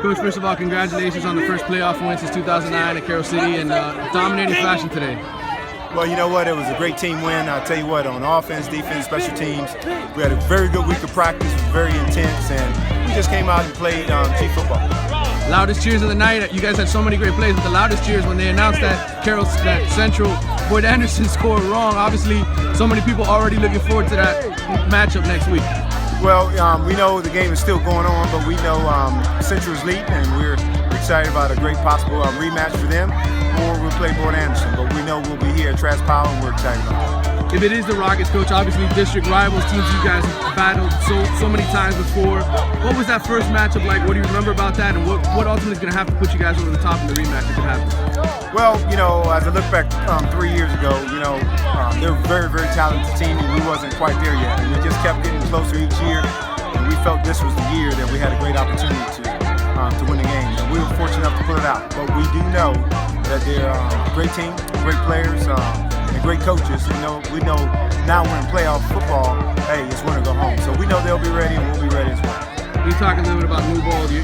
Coach, first of all, congratulations on the first playoff win since 2009 at Carroll City and dominating fashion today. Well, you know what? It was a great team win. I'll tell you what, on offense, defense, special teams, we had a very good week of practice. It was very intense, and we just came out and played G football. Loudest cheers of the night. You guys had so many great plays, but the loudest cheers when they announced that Central Boyd Anderson scored wrong. Obviously, so many people already looking forward to that matchup next week. Well, we know the game is still going on, but we know Central is leading, and we're excited about a great possible rematch for them, or we'll play Boyd Anderson. But we know we'll be here at Trask Powell, and we're excited about it. If it is the Rockets, Coach, obviously district rivals, teams you guys have battled so many times before. What was that first matchup like? What do you remember about that? And what ultimately is going to have to put you guys over the top in the rematch if it happens? Well, you know, as I look back 3 years ago, you know, they're a very, very talented team, and we wasn't quite there yet. And we just kept getting closer each year, and we felt this was the year that we had a great opportunity to win the game. And we were fortunate enough to pull it out. But we do know that they're a great team, great players, and great coaches. We know now we're in playoff football, hey, it's win or go home. So we know they'll be ready, and we'll be ready as well. You talk a little bit about Newbold. You're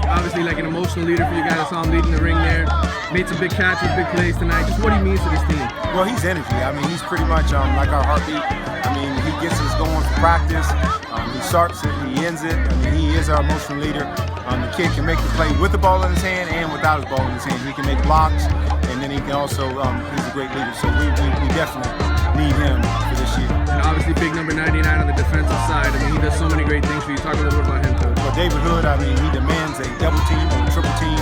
obviously like an emotional leader for you guys. I saw him leading the ring there. Made some big catches, big plays tonight. Just what he means to this team. Well, he's energy. I mean, he's pretty much like our heartbeat. I mean, he gets us going for practice. He starts it, he ends it. I mean, he is our emotional leader. The kid can make the play with the ball in his hand and without his ball in his hand. He can make blocks, and then he can also, he's a great leader. So we definitely need him for this year. And obviously big number 99 on the defensive side. I mean, he does so many great things for you. Talk a little bit about him, Coach. Well, David Hood, I mean, he demands a double team or a triple team.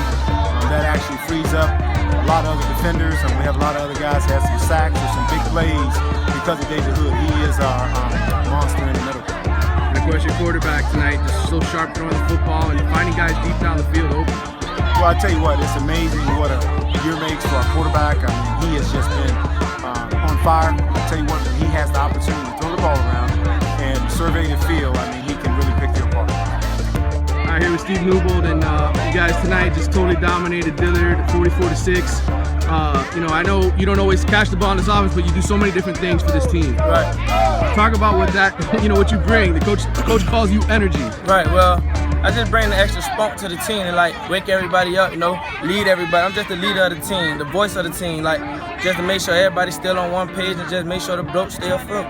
That actually frees up a lot of other defenders. We have a lot of other guys that have some sacks or some big plays because of David Hood. He is our monster in the middle. And of course, your quarterback tonight, just so sharp throwing the football and finding guys deep down the field open. Well, I tell you what, it's amazing what a year makes for our quarterback. I mean, he has just been on fire. I tell you what, when he has the opportunity to throw the ball around and survey the field, I mean, he can really pick you apart. All right, here with Steve Newbold, and you guys tonight just totally dominated Dillard, 44-6. You know, I know you don't always catch the ball in this offense, but you do so many different things for this team. Right. Talk about what that, what you bring. The coach calls you energy. Right. Well, I just bring the extra spunk to the team and like wake everybody up. Lead everybody. I'm just the leader of the team, the voice of the team. Like just to make sure everybody's still on one page and just make sure the blokes stay afloat.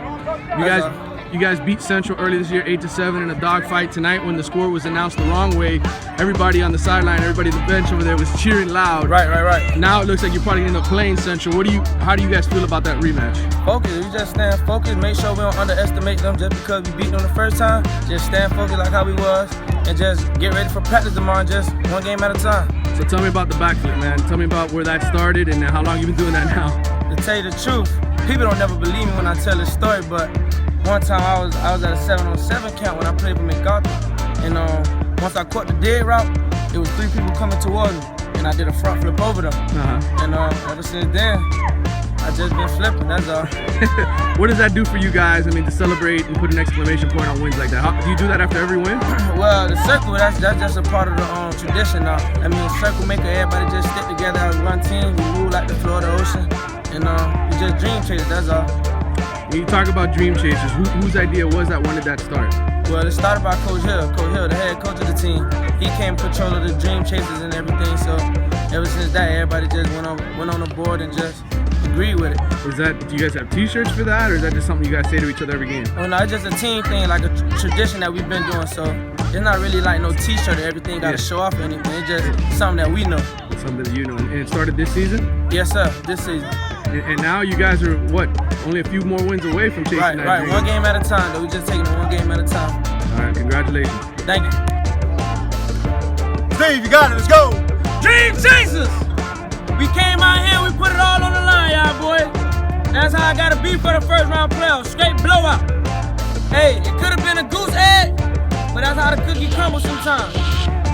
You guys beat Central early this year, 8-7 in a dogfight. Tonight, when the score was announced the wrong way, everybody on the sideline, everybody on the bench over there was cheering loud. Right. Now it looks like you're probably gonna end up playing Central. How do you guys feel about that rematch? Focus. We just stand focused. Make sure we don't underestimate them just because we beat them the first time. Just stand focused like how we was, and just get ready for practice tomorrow. Just one game at a time. So tell me about the backflip, man. Tell me about where that started and how long you've been doing that now. To tell you the truth, people don't never believe me when I tell this story, but one time I was at a 7-on-7 count when I played for MacArthur, and once I caught the dead route, it was 3 people coming towards me, and I did a front flip over them. And ever since then, I just been flipping. That's all. What does that do for you guys? I mean, to celebrate and put an exclamation point on wins like that. Do you do that after every win? Well, the circle, that's just a part of the tradition now. I mean, circle maker, everybody just stick together as one team. We move like the floor of the ocean, and we just dream chasers. That's all. When you talk about dream chasers, whose idea was that? When did that start? Well, it started by Coach Hill. Coach Hill, the head coach of the team. He came in control of the dream chasers and everything. So ever since that, everybody just went on the board and just agreed with it. Do you guys have T-shirts for that, or is that just something you guys say to each other every game? Well, no, it's just a team thing, like a tradition that we've been doing. So it's not really like no T-shirt or everything got to show off or anything. It's just something that we know. It's something that you know. And it started this season? Yes, sir. This season. And now you guys are, only a few more wins away from chasing that dream. One game at a time, though. We're just taking it one game at a time. All right, congratulations. Thank you. Steve, you got it. Let's go. Dream Chasers! We came out here, we put it all on the line, y'all boys. That's how I got to be for the first round playoffs. Straight blowout. Hey, it could have been a goose egg, but that's how the cookie crumbles sometimes.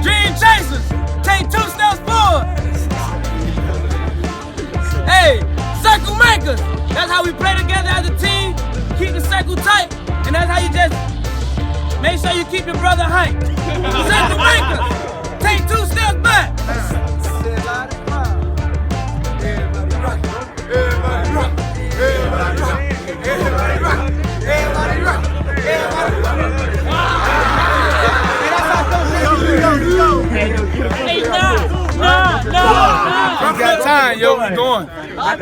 Dream Chasers, take 2 steps forward. Hey, circle makers. That's how we play together as a team. Keep the circle tight, and that's how you just make sure you keep your brother hyped. Circle makers, take 2 steps back. Everybody rock, everybody rock, everybody rock, everybody rock, everybody rock, everybody rock. Hey, that's how it goes. Let's go. line, yo. We going.